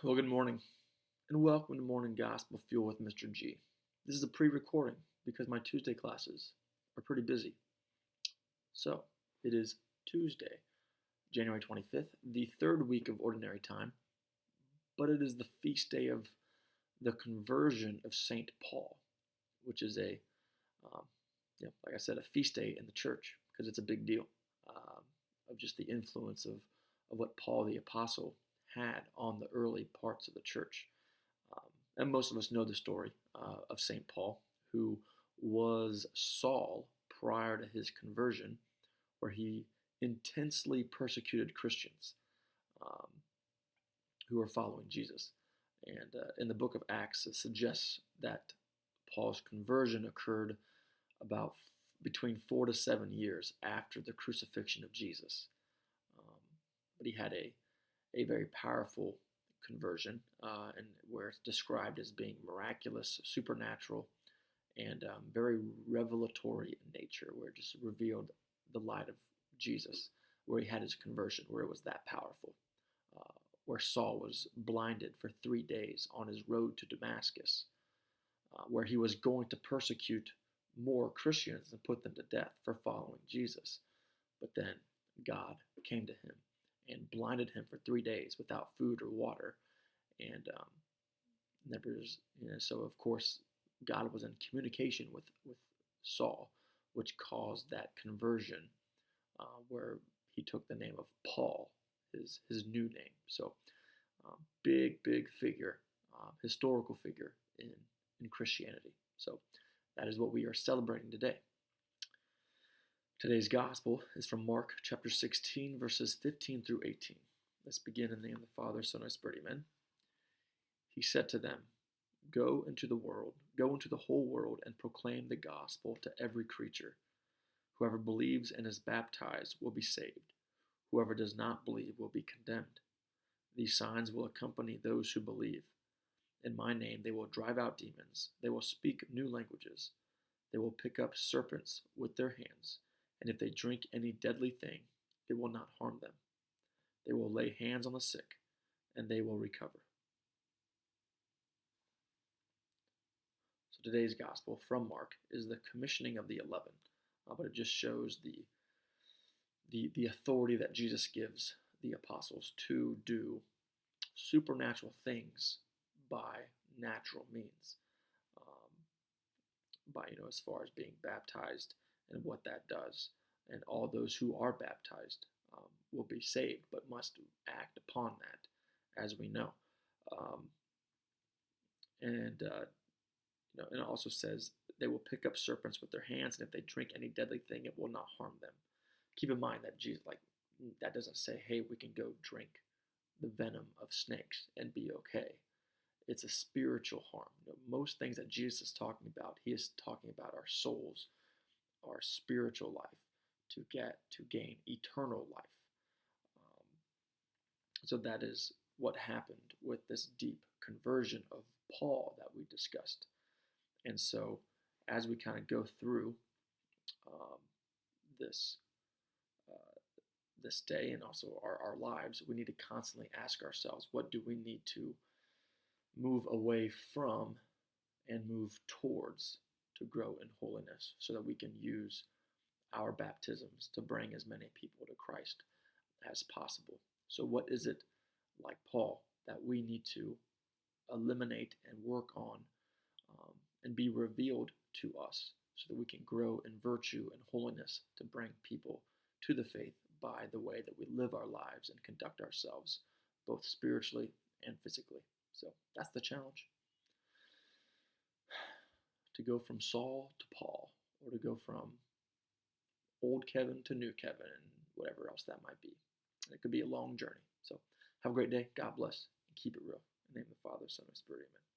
Well, good morning, and welcome to Morning Gospel Fuel with Mr. G. This is a pre-recording because my Tuesday classes are pretty busy. So, it is Tuesday, January 25th, the third week of Ordinary Time, but it is the feast day of the conversion of St. Paul, which is um, like I said, a feast day in the church because it's a big deal of just the influence of what Paul the Apostle had on the early parts of the church. And most of us know the story of St. Paul, who was Saul prior to his conversion, where he intensely persecuted Christians um, who were following Jesus. And in the book of Acts, it suggests that Paul's conversion occurred about between 4 to 7 years after the crucifixion of Jesus. Um, but he had a very powerful conversion, and where it's described as being miraculous, supernatural, and very revelatory in nature, where it just revealed the light of Jesus, where he had his conversion, where it was that powerful, uh, where Saul was blinded for 3 days on his road to Damascus, where he was going to persecute more Christians and put them to death for following Jesus. But then God came to him and blinded him for 3 days without food or water. And so of course, God was in communication with Saul, which caused that conversion, where he took the name of Paul, his new name. So, big figure, historical figure in Christianity. So that is what we are celebrating today. Today's gospel is from Mark chapter 16, verses 15 through 18. Let's begin in the name of the Father, Son, and Spirit. Amen. He said to them, go into the whole world, and proclaim the gospel to every creature. Whoever believes and is baptized will be saved. Whoever does not believe will be condemned. These signs will accompany those who believe. In my name they will drive out demons. They will speak new languages. They will pick up serpents with their hands. And if they drink any deadly thing, it will not harm them. They will lay hands on the sick, and they will recover. So today's gospel from Mark is the commissioning of the 11, but it just shows the authority that Jesus gives the apostles to do supernatural things by natural means, by as far as being baptized and what that does. And all those who are baptized will be saved, but must act upon that, as we know. And it also says they will pick up serpents with their hands, and if they drink any deadly thing, it will not harm them. Keep in mind that Jesus, that doesn't say, hey, we can go drink the venom of snakes and be okay. It's a spiritual harm. Most things that Jesus is talking about, he is talking about our souls, our spiritual life, to gain eternal life. So that is what happened with this deep conversion of Paul that we discussed. And so as we kind of go through this this day and also our lives, we need to constantly ask ourselves, what do we need to move away from and move towards to grow in holiness, so that we can use our baptisms to bring as many people to Christ as possible. So what is it, like Paul, that we need to eliminate and work on and be revealed to us, so that we can grow in virtue and holiness to bring people to the faith by the way that we live our lives and conduct ourselves, both spiritually and physically. So that's the challenge. To go from Saul to Paul, or to go from old Kevin to new Kevin, and whatever else that might be. It could be a long journey. So have a great day. God bless, and keep it real. In the name of the Father, Son, and Spirit. Amen.